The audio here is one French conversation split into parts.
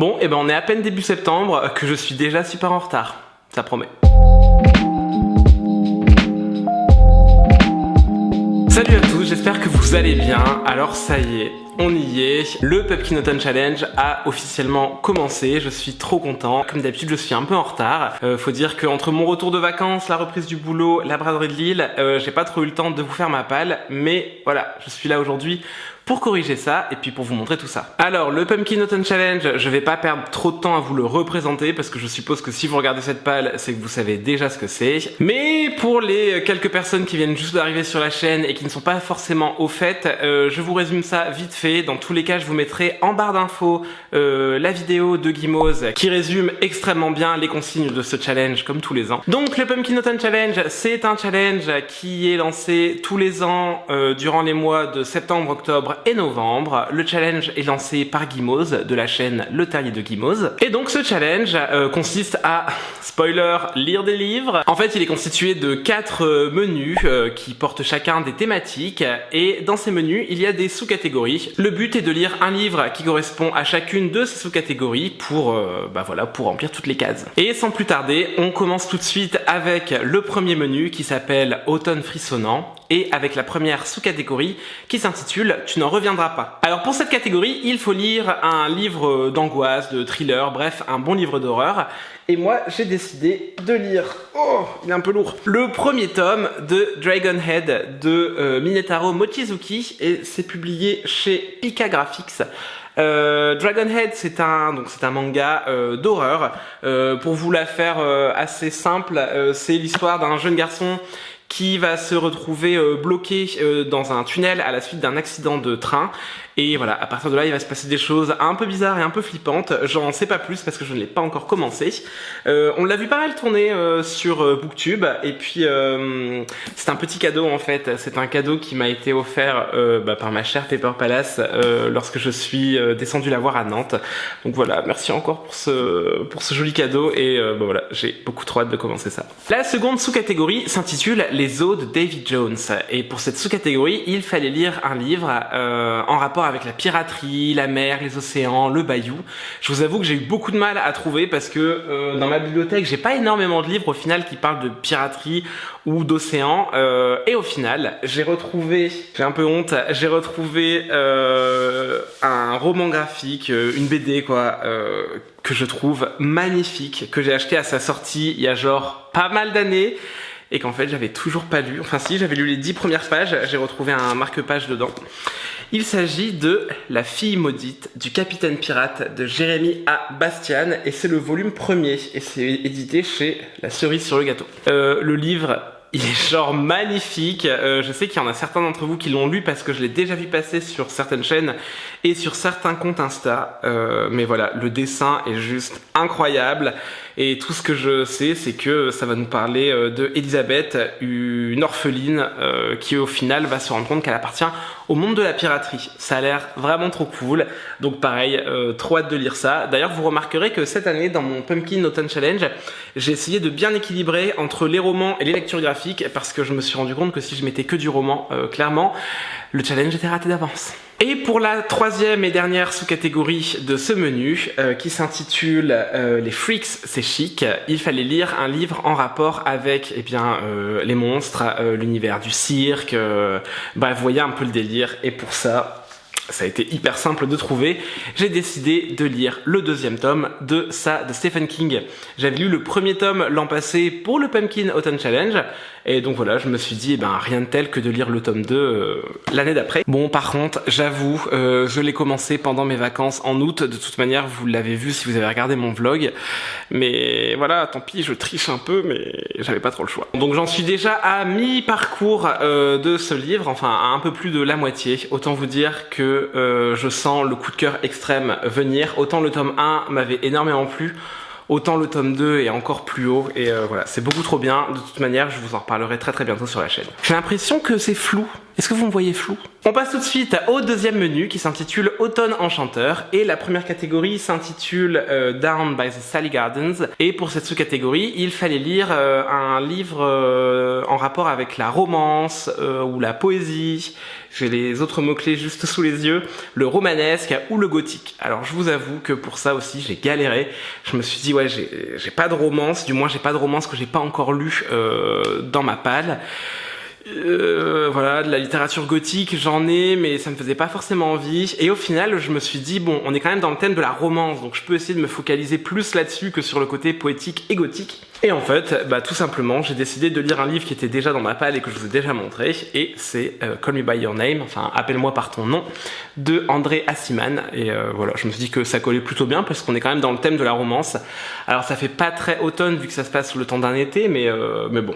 Bon, et ben on est à peine début septembre que je suis déjà super en retard. Ça promet. Salut à tous, j'espère que vous allez bien. Alors ça y est, on y est. Le Pumpkin Autumn Challenge a officiellement commencé. Je suis trop content. Comme d'habitude, je suis un peu en retard. Faut dire qu'entre mon retour de vacances, la reprise du boulot, la braderie de Lille, j'ai pas trop eu le temps de vous faire ma palle. Mais voilà, je suis là aujourd'hui pour corriger ça et puis pour vous montrer tout ça. Alors le Pumpkin Autumn Challenge, je vais pas perdre trop de temps à vous le représenter parce que je suppose que si vous regardez cette palle, c'est que vous savez déjà ce que c'est. Mais pour les quelques personnes qui viennent juste d'arriver sur la chaîne et qui ne sont pas forcément au fait, je vous résume ça vite fait. Dans tous les cas, je vous mettrai en barre d'infos la vidéo de Gimoz qui résume extrêmement bien les consignes de ce challenge comme tous les ans. Donc le Pumpkin Autumn Challenge, c'est un challenge qui est lancé tous les ans durant les mois de septembre, octobre et novembre. Le challenge est lancé par Gimoz de la chaîne Le Terrier de Gimoz. Et donc ce challenge consiste à, spoiler, lire des livres. En fait, il est constitué de 4 menus qui portent chacun des thématiques et dans ces menus, il y a des sous-catégories. Le but est de lire un livre qui correspond à chacune de ces sous-catégories pour pour remplir toutes les cases. Et sans plus tarder, on commence tout de suite avec le premier menu qui s'appelle Automne frissonnant et avec la première sous-catégorie qui s'intitule Tu n'en reviendras pas. Alors pour cette catégorie, il faut lire un livre d'angoisse, de thriller, bref, un bon livre d'horreur. Et moi, j'ai décidé de lire, oh, il est un peu lourd, le premier tome de Dragonhead de Minetaro Mochizuki et c'est publié chez Pika Graphics. Dragonhead, c'est un manga d'horreur. Pour vous la faire assez simple, c'est l'histoire d'un jeune garçon qui va se retrouver bloqué dans un tunnel à la suite d'un accident de train. Et voilà, à partir de là, il va se passer des choses un peu bizarres et un peu flippantes. J'en sais pas plus parce que je ne l'ai pas encore commencé. On l'a vu pas mal tourner sur Booktube. Et puis, c'est un petit cadeau en fait. C'est un cadeau qui m'a été offert par ma chère Paper Palace lorsque je suis descendu la voir à Nantes. Donc voilà, merci encore pour ce joli cadeau. Et voilà, j'ai beaucoup trop hâte de commencer ça. La seconde sous-catégorie s'intitule Les eaux de Davy Jones. Et pour cette sous-catégorie, il fallait lire un livre en rapport avec la piraterie, la mer, les océans, le bayou. Je vous avoue que j'ai eu beaucoup de mal à trouver parce que dans ma bibliothèque, j'ai pas énormément de livres au final qui parlent de piraterie ou d'océan. Et au final, j'ai retrouvé, j'ai un peu honte, j'ai retrouvé un roman graphique, une BD quoi, que je trouve magnifique, que j'ai acheté à sa sortie il y a genre pas mal d'années. Et qu'en fait j'avais toujours pas lu, enfin si, j'avais lu les 10 premières pages, j'ai retrouvé un marque-page dedans. Il s'agit de La fille maudite du capitaine pirate de Jérémy A. Bastian et c'est le volume premier et c'est édité chez La Cerise sur le Gâteau. Le livre, il est genre magnifique, je sais qu'il y en a certains d'entre vous qui l'ont lu parce que je l'ai déjà vu passer sur certaines chaînes et sur certains comptes Insta, mais voilà, le dessin est juste incroyable et tout ce que je sais c'est que ça va nous parler de Elisabeth, une orpheline qui au final va se rendre compte qu'elle appartient au monde de la piraterie. Ça a l'air vraiment trop cool, donc pareil, trop hâte de lire ça. D'ailleurs vous remarquerez que cette année dans mon Pumpkin Autumn Challenge, j'ai essayé de bien équilibrer entre les romans et les lectures graphiques parce que je me suis rendu compte que si je mettais que du roman, clairement, le challenge était raté d'avance. Et pour la troisième et dernière sous-catégorie de ce menu, qui s'intitule Les freaks, c'est chic, il fallait lire un livre en rapport avec les monstres, l'univers du cirque, bref, vous voyez un peu le délire, et pour ça a été hyper simple de trouver. J'ai décidé de lire le deuxième tome de Stephen King. J'avais lu le premier tome l'an passé pour le Pumpkin Autumn Challenge. Et donc voilà, je me suis dit, rien de tel que de lire le tome 2 l'année d'après. Bon, par contre, j'avoue, je l'ai commencé pendant mes vacances en août. De toute manière, vous l'avez vu si vous avez regardé mon vlog. Mais voilà, tant pis, je triche un peu, mais j'avais pas trop le choix. Donc j'en suis déjà à mi-parcours de ce livre, enfin à un peu plus de la moitié. Autant vous dire que je sens le coup de cœur extrême venir. Autant le tome 1 m'avait énormément plu, autant le tome 2 est encore plus haut et voilà, c'est beaucoup trop bien. De toute manière, je vous en reparlerai très bientôt sur la chaîne. J'ai l'impression que c'est flou. Est-ce que vous me voyez flou? On passe tout de suite au deuxième menu qui s'intitule Automne enchanteur et la première catégorie s'intitule Down by the Sally Gardens et pour cette sous-catégorie, il fallait lire un livre en rapport avec la romance ou la poésie, j'ai les autres mots-clés juste sous les yeux, le romanesque ou le gothique. Alors je vous avoue que pour ça aussi j'ai galéré, je me suis dit ouais j'ai pas de romance, du moins j'ai pas de romance que j'ai pas encore lu dans ma palle. Voilà, de la littérature gothique j'en ai, mais ça me faisait pas forcément envie, et au final je me suis dit bon, on est quand même dans le thème de la romance, donc je peux essayer de me focaliser plus là-dessus que sur le côté poétique et gothique. Et en fait, tout simplement, j'ai décidé de lire un livre qui était déjà dans ma palle et que je vous ai déjà montré, et c'est Call Me By Your Name, enfin Appelle-moi par ton nom, de André Aciman. Et voilà, je me suis dit que ça collait plutôt bien parce qu'on est quand même dans le thème de la romance. Alors ça fait pas très automne vu que ça se passe sous le temps d'un été, mais bon.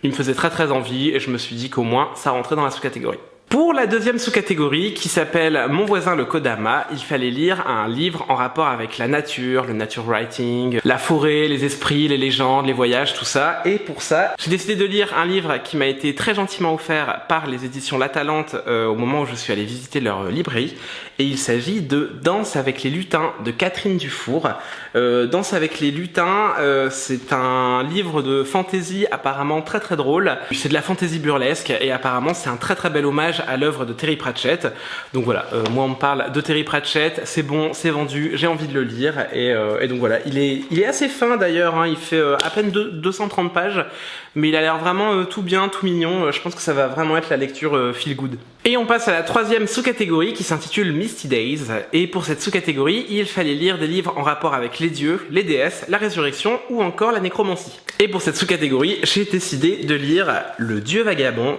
Il me faisait très envie et je me suis dit qu'au moins ça rentrait dans la sous-catégorie. Pour la deuxième sous-catégorie, qui s'appelle Mon voisin le Kodama, il fallait lire un livre en rapport avec la nature, le nature writing, la forêt, les esprits, les légendes, les voyages, tout ça. Et pour ça, j'ai décidé de lire un livre qui m'a été très gentiment offert par les éditions La Talente au moment où je suis allé visiter leur librairie. Et il s'agit de Danse avec les lutins de Catherine Dufour. Danse avec les lutins, c'est un livre de fantasy apparemment très drôle. C'est de la fantasy burlesque et apparemment c'est un très bel hommage à l'œuvre de Terry Pratchett. Donc voilà, moi on me parle de Terry Pratchett, c'est bon, c'est vendu, j'ai envie de le lire. Et donc voilà, il est assez fin d'ailleurs, hein, il fait à peine 230 pages, mais il a l'air vraiment tout bien, tout mignon. Je pense que ça va vraiment être la lecture feel good. Et on passe à la troisième sous-catégorie qui s'intitule Misty Days. Et pour cette sous-catégorie, il fallait lire des livres en rapport avec les dieux, les déesses, la résurrection ou encore la nécromancie. Et pour cette sous-catégorie, j'ai décidé de lire Le Dieu Vagabond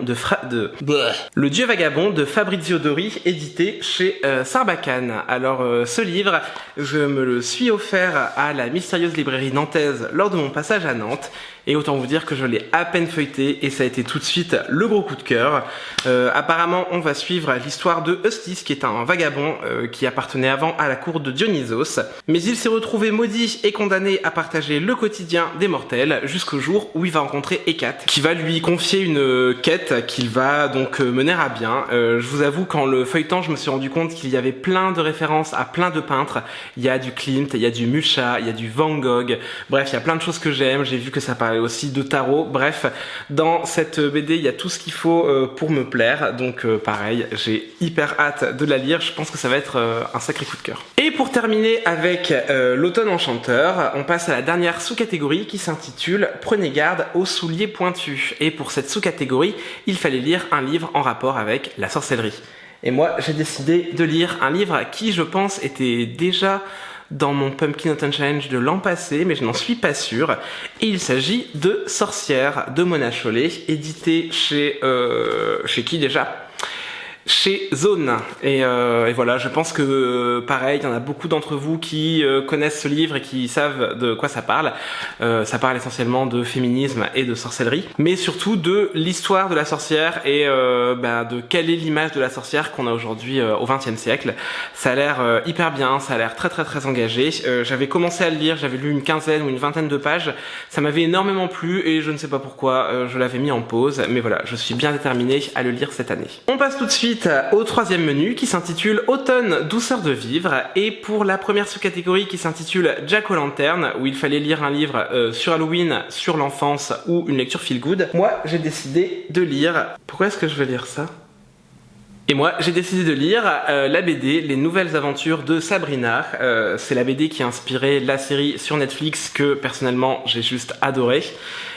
Le Dieu Vagabond de Fabrizio Dori, édité chez Sarbacane. Alors ce livre, je me le suis offert à la mystérieuse librairie nantaise lors de mon passage à Nantes. Et autant vous dire que je l'ai à peine feuilleté et ça a été tout de suite le gros coup de cœur. Apparemment, on va suivre l'histoire de Eustis, qui est un vagabond qui appartenait avant à la cour de Dionysos. Mais il s'est retrouvé maudit et condamné à partager le quotidien des mortels jusqu'au jour où il va rencontrer Hécate, qui va lui confier une quête qu'il va donc mener à bien. Je vous avoue qu'en le feuilletant, je me suis rendu compte qu'il y avait plein de références à plein de peintres. Il y a du Klimt, il y a du Mucha, il y a du Van Gogh. Bref, il y a plein de choses que j'aime. J'ai vu que ça parlait aussi de tarot. Bref, dans cette BD, il y a tout ce qu'il faut pour me plaire. Donc pareil, j'ai hyper hâte de la lire. Je pense que ça va être un sacré coup de cœur. Et pour terminer avec l'automne enchanteur, on passe à la dernière sous-catégorie qui s'intitule Prenez garde aux souliers pointus. Et pour cette sous-catégorie, il fallait lire un livre en rapport avec la sorcellerie. Et moi, j'ai décidé de lire un livre qui, je pense, était déjà dans mon Pumpkin Autumn Challenge de l'an passé, mais je n'en suis pas sûr. Et il s'agit de Sorcière de Mona Chollet, édité chez qui déjà ? Chez Zone. Et voilà, je pense que pareil, il y en a beaucoup d'entre vous qui connaissent ce livre et qui savent de quoi ça parle. Ça parle essentiellement de féminisme et de sorcellerie, mais surtout de l'histoire de la sorcière et de quelle est l'image de la sorcière qu'on a aujourd'hui au XXe siècle. Ça a l'air hyper bien, ça a l'air très engagé. J'avais commencé à le lire, j'avais lu une quinzaine ou une vingtaine de pages. Ça m'avait énormément plu et je ne sais pas pourquoi je l'avais mis en pause, mais voilà, je suis bien déterminé à le lire cette année. On passe tout de suite au troisième menu qui s'intitule Automne, douceur de vivre, et pour la première sous-catégorie qui s'intitule Jack-o'-lantern, où il fallait lire un livre sur Halloween, sur l'enfance ou une lecture feel good, moi j'ai décidé de lire... Pourquoi est-ce que je vais lire ça ? Et moi, j'ai décidé de lire la BD Les Nouvelles Aventures de Sabrina. C'est la BD qui a inspiré la série sur Netflix que personnellement j'ai juste adoré.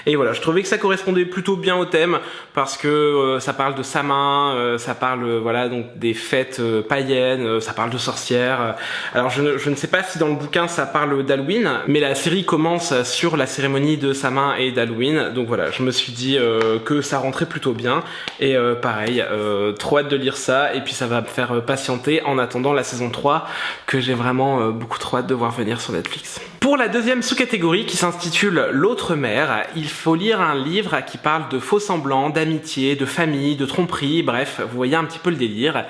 Et voilà, je trouvais que ça correspondait plutôt bien au thème parce que ça parle de Samin, ça parle voilà donc des fêtes païennes, ça parle de sorcières. Alors je ne sais pas si dans le bouquin ça parle d'Halloween, mais la série commence sur la cérémonie de Samin et d'Halloween. Donc voilà, je me suis dit que ça rentrait plutôt bien. Et pareil, trop hâte de lire ça et puis ça va me faire patienter en attendant la saison 3 que j'ai vraiment beaucoup trop hâte de voir venir sur Netflix. Pour la deuxième sous-catégorie qui s'intitule L'autre mère, il faut lire un livre qui parle de faux semblants, d'amitié, de famille, de tromperie, bref, vous voyez un petit peu le délire.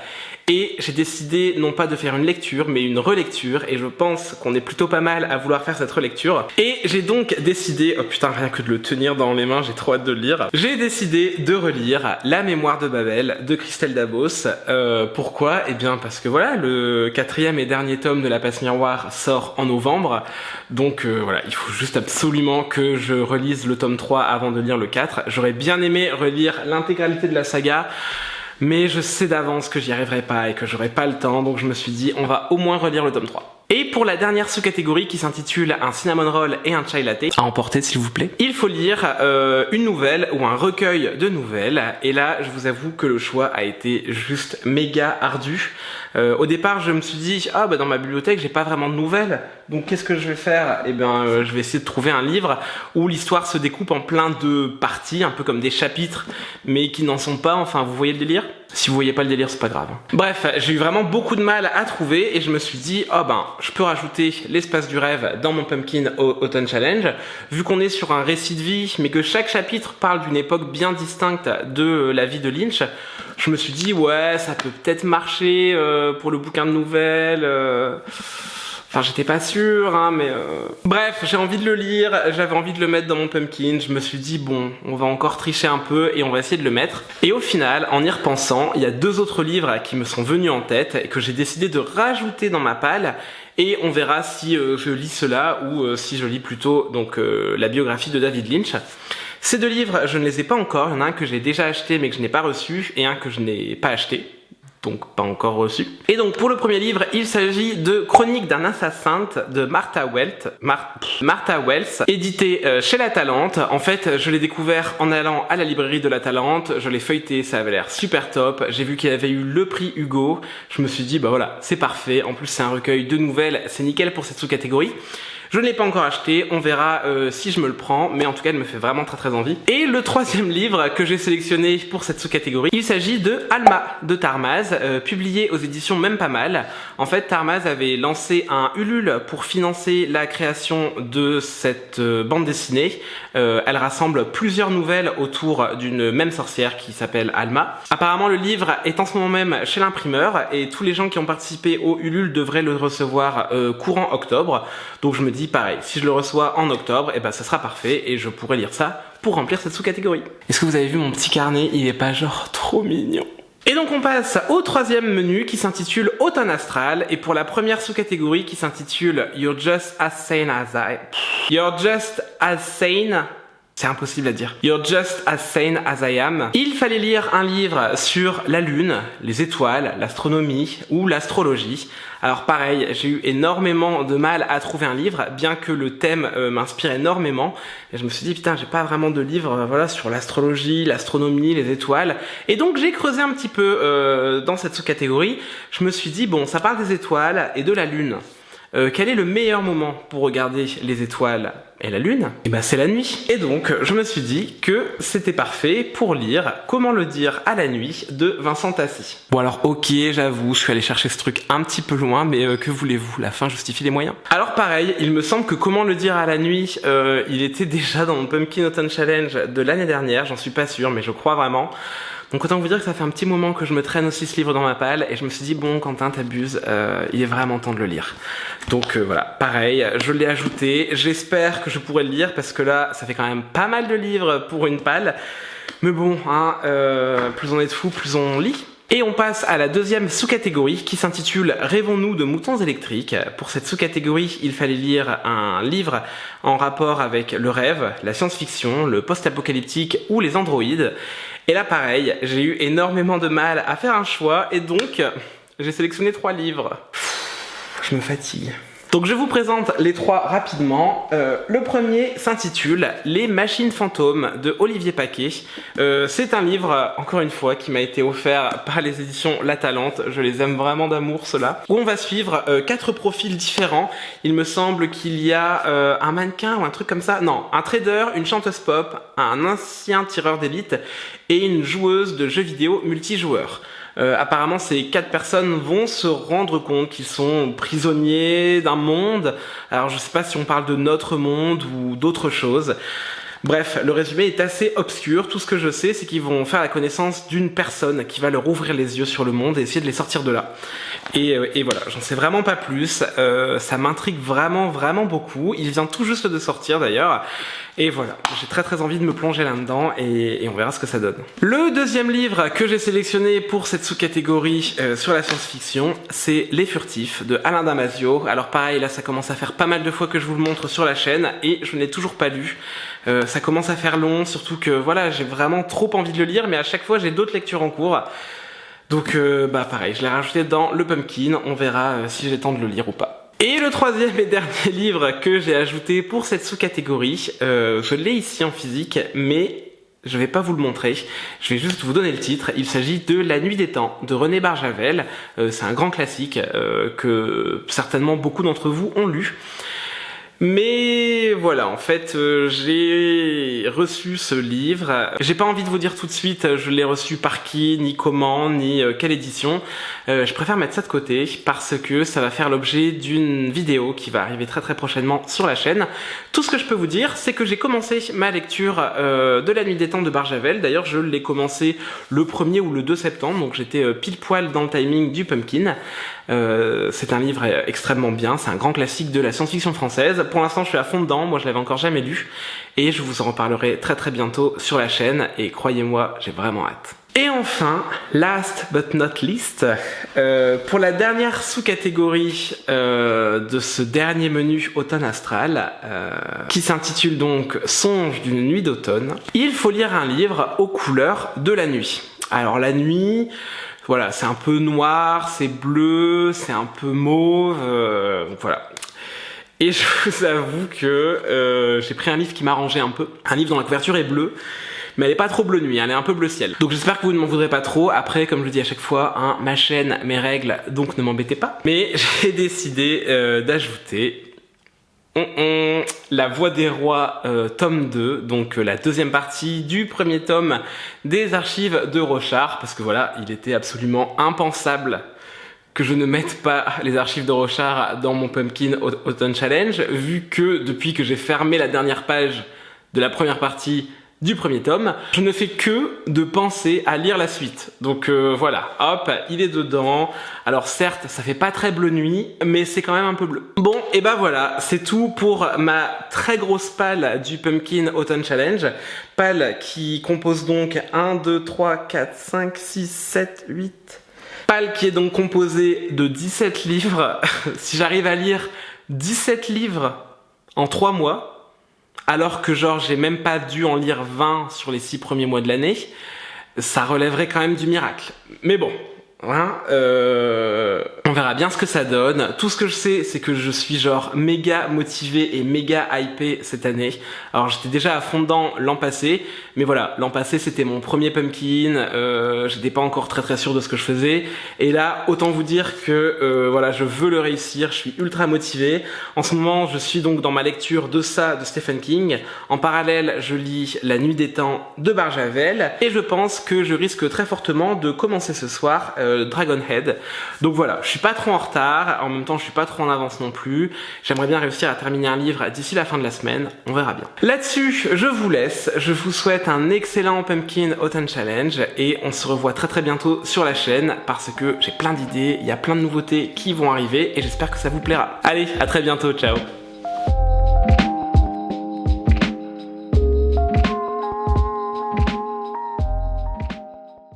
Et j'ai décidé non pas de faire une lecture mais une relecture et je pense qu'on est plutôt pas mal à vouloir faire cette relecture. Et j'ai donc décidé, oh putain rien que de le tenir dans les mains j'ai trop hâte de le lire, j'ai décidé de relire La Mémoire de Babel de Christelle Dabos. Pourquoi ? Eh bien parce que voilà, le quatrième et dernier tome de La Passe Miroir sort en novembre, donc voilà, il faut juste absolument que je relise le tome 3 avant de lire le 4. J'aurais bien aimé relire l'intégralité de la saga. mais je sais d'avance que j'y arriverai pas et que j'aurai pas le temps, donc je me suis dit on va au moins relire le tome 3. Et pour la dernière sous-catégorie qui s'intitule un cinnamon roll et un chai latte, à emporter s'il vous plaît, il faut lire une nouvelle ou un recueil de nouvelles. Et là, je vous avoue que le choix a été juste méga ardu. Au départ, je me suis dit, ah bah dans ma bibliothèque, j'ai pas vraiment de nouvelles, donc qu'est-ce que je vais faire? Eh bien, je vais essayer de trouver un livre où l'histoire se découpe en plein de parties, un peu comme des chapitres, mais qui n'en sont pas, enfin, vous voyez le délire? Si vous voyez pas le délire, c'est pas grave. Bref, j'ai eu vraiment beaucoup de mal à trouver et je me suis dit, oh ben, je peux rajouter l'espace du rêve dans mon Pumpkin Autumn Challenge. Vu qu'on est sur un récit de vie, mais que chaque chapitre parle d'une époque bien distincte de la vie de Lynch, je me suis dit, ouais, ça peut peut-être marcher pour le bouquin de nouvelles. Enfin, j'étais pas sûr, hein, mais... Bref, j'ai envie de le lire, j'avais envie de le mettre dans mon Pumpkin, je me suis dit, bon, on va encore tricher un peu et on va essayer de le mettre. Et au final, en y repensant, il y a 2 autres livres qui me sont venus en tête et que j'ai décidé de rajouter dans ma palle. Et on verra si je lis cela ou si je lis plutôt donc, la biographie de David Lynch. Ces 2 livres, je ne les ai pas encore, il y en a un que j'ai déjà acheté mais que je n'ai pas reçu et un que je n'ai pas acheté. Donc pas encore reçu. Et donc pour le premier livre, il s'agit de Chronique d'un assassin de Martha Wells, édité chez La Talente. En fait, je l'ai découvert en allant à la librairie de La Talente, je l'ai feuilleté, ça avait l'air super top. J'ai vu qu'il avait eu le prix Hugo, je me suis dit bah voilà, c'est parfait. En plus c'est un recueil de nouvelles, c'est nickel pour cette sous-catégorie. Je ne l'ai pas encore acheté, on verra si je me le prends, mais en tout cas elle me fait vraiment très envie. Et le 3e livre que j'ai sélectionné pour cette sous-catégorie, il s'agit de Alma de Tarmaz, publié aux éditions Même Pas Mal. En fait, Tarmaz avait lancé un Ulule pour financer la création de cette bande dessinée. Elle rassemble plusieurs nouvelles autour d'une même sorcière qui s'appelle Alma. Apparemment le livre est en ce moment même chez l'imprimeur et tous les gens qui ont participé au Ulule devraient le recevoir courant octobre. Donc je me dis pareil, si je le reçois en octobre, et ben ça sera parfait et je pourrai lire ça pour remplir cette sous-catégorie. Est-ce que vous avez vu mon petit carnet? Il est pas genre trop mignon? Et donc on passe au 3e menu qui s'intitule Automne Astral et pour la première sous-catégorie qui s'intitule You're Just As Sane As I... You're Just As Sane... C'est impossible à dire. You're Just As Sane As I Am. Il fallait lire un livre sur la lune, les étoiles, l'astronomie ou l'astrologie. Alors pareil, j'ai eu énormément de mal à trouver un livre, bien que le thème m'inspire énormément. Et je me suis dit, putain, j'ai pas vraiment de livre voilà, sur l'astrologie, l'astronomie, les étoiles. Et donc j'ai creusé un petit peu dans cette sous-catégorie. Je me suis dit, bon, ça parle des étoiles et de la lune. Quel est le meilleur moment pour regarder les étoiles et la lune? Et ben c'est la nuit. Et donc je me suis dit que c'était parfait pour lire Comment le dire à la nuit de Vincent Tassi. Bon alors ok, j'avoue, je suis allé chercher ce truc un petit peu loin, mais que voulez-vous, la fin justifie les moyens. Alors pareil, il me semble que Comment le dire à la nuit, il était déjà dans mon Pumpkin Autumn Challenge de l'année dernière, j'en suis pas sûr, mais je crois vraiment. Donc autant vous dire que ça fait un petit moment que je me traîne aussi ce livre dans ma palle et je me suis dit bon Quentin t'abuses, il est vraiment temps de le lire. Donc voilà, pareil, je l'ai ajouté, j'espère que je pourrai le lire parce que là ça fait quand même pas mal de livres pour une palle. Mais bon, hein, plus on est de fous, plus on lit. Et on passe à la 2e sous-catégorie qui s'intitule Rêvons-nous de moutons électriques. Pour cette sous-catégorie, il fallait lire un livre en rapport avec le rêve, la science-fiction, le post-apocalyptique ou les androïdes. Et là pareil, j'ai eu énormément de mal à faire un choix et donc j'ai sélectionné 3 livres. Je me fatigue. Donc je vous présente les 3 rapidement. Le premier s'intitule Les machines fantômes de Olivier Paquet. C'est un livre, encore une fois, qui m'a été offert par les éditions La Talente. Je les aime vraiment d'amour, ceux-là. Où on va suivre 4 profils différents. Il me semble qu'il y a un mannequin ou un truc comme ça. Non, un trader, une chanteuse pop, un ancien tireur d'élite et une joueuse de jeux vidéo multijoueur. Apparemment ces 4 personnes vont se rendre compte qu'ils sont prisonniers d'un monde. Alors je sais pas si on parle de notre monde ou d'autre chose. Bref, le résumé est assez obscur. Tout ce que je sais, c'est qu'ils vont faire la connaissance d'une personne qui va leur ouvrir les yeux sur le monde et essayer de les sortir de là. Et voilà, j'en sais vraiment pas plus. Ça m'intrigue vraiment beaucoup. Il vient tout juste de sortir d'ailleurs. Et voilà, j'ai très envie de me plonger là-dedans et on verra ce que ça donne. Le 2e livre que j'ai sélectionné pour cette sous-catégorie sur la science-fiction, c'est Les Furtifs de Alain Damasio. Alors pareil, là ça commence à faire pas mal de fois que je vous le montre sur la chaîne et je n'ai toujours pas lu. Ça commence à faire long, surtout que voilà, j'ai vraiment trop envie de le lire, mais à chaque fois j'ai d'autres lectures en cours. Donc bah pareil, je l'ai rajouté dans le Pumpkin, on verra si j'ai le temps de le lire ou pas. Et le troisième et dernier livre que j'ai ajouté pour cette sous-catégorie, je l'ai ici en physique, mais je vais pas vous le montrer, je vais juste vous donner le titre. Il s'agit de La Nuit des Temps de René Barjavel. C'est un grand classique que certainement beaucoup d'entre vous ont lu. Mais voilà, en fait, j'ai reçu ce livre. J'ai pas envie de vous dire tout de suite je l'ai reçu par qui, ni comment, ni quelle édition. Je préfère mettre ça de côté parce que ça va faire l'objet d'une vidéo qui va arriver très très prochainement sur la chaîne. Tout ce que je peux vous dire, c'est que j'ai commencé ma lecture de La Nuit des Temps de Barjavel. D'ailleurs, je l'ai commencé le 1er ou le 2 septembre, donc j'étais pile poil dans le timing du Pumpkin. C'est un livre extrêmement bien, c'est un grand classique de la science-fiction française. Pour l'instant je suis à fond dedans, moi je l'avais encore jamais lu et je vous en reparlerai très très bientôt sur la chaîne et croyez-moi, j'ai vraiment hâte. Et enfin, last but not least, pour la dernière sous-catégorie de ce dernier menu automne astral, qui s'intitule donc Songe d'une nuit d'automne, il faut lire un livre aux couleurs de la nuit. Alors la nuit, voilà, c'est un peu noir, c'est bleu, c'est un peu mauve, voilà. Et je vous avoue que j'ai pris un livre qui m'arrangeait un peu, un livre dont la couverture est bleue, mais elle est pas trop bleu nuit, elle est un peu bleu ciel. Donc j'espère que vous ne m'en voudrez pas trop. Après, comme je le dis à chaque fois, hein, ma chaîne, mes règles, donc ne m'embêtez pas. Mais j'ai décidé d'ajouter La Voix des Rois, tome 2, donc la deuxième partie du premier tome des archives de Rochard, parce que voilà, il était absolument impensable que je ne mette pas les archives de Rochard dans mon Pumpkin Autumn Challenge, vu que depuis que j'ai fermé la dernière page de la première partie du premier tome, je ne fais que de penser à lire la suite. Donc voilà, hop, il est dedans. Alors certes, ça fait pas très bleu nuit, mais c'est quand même un peu bleu. Bon, et bah voilà, c'est tout pour ma très grosse palle du Pumpkin Autumn Challenge. Palle qui compose donc 1, 2, 3, 4, 5, 6, 7, 8... Palle qui est donc composée de 17 livres. Si j'arrive à lire 17 livres en 3 mois, alors que genre j'ai même pas dû en lire 20 sur les 6 premiers mois de l'année, ça relèverait quand même du miracle. Mais bon, hein, on verra bien ce que ça donne. Tout ce que je sais, c'est que je suis genre méga motivé et méga hypé cette année. Alors j'étais déjà à fond dedans l'an passé, mais voilà, l'an passé c'était mon premier Pumpkin, j'étais pas encore très sûr de ce que je faisais, et là autant vous dire que voilà, je veux le réussir, je suis ultra motivé. En ce moment je suis donc dans ma lecture de ça de Stephen King. En parallèle je lis La Nuit des Temps de Barjavel, et je pense que je risque très fortement de commencer ce soir Dragonhead. Donc voilà, je suis pas trop en retard, en même temps je suis pas trop en avance non plus. J'aimerais bien réussir à terminer un livre d'ici la fin de la semaine, on verra bien. Là-dessus, je vous laisse, je vous souhaite un excellent Pumpkin Autumn Challenge et on se revoit très bientôt sur la chaîne parce que j'ai plein d'idées, il y a plein de nouveautés qui vont arriver et j'espère que ça vous plaira. Allez, à très bientôt, ciao.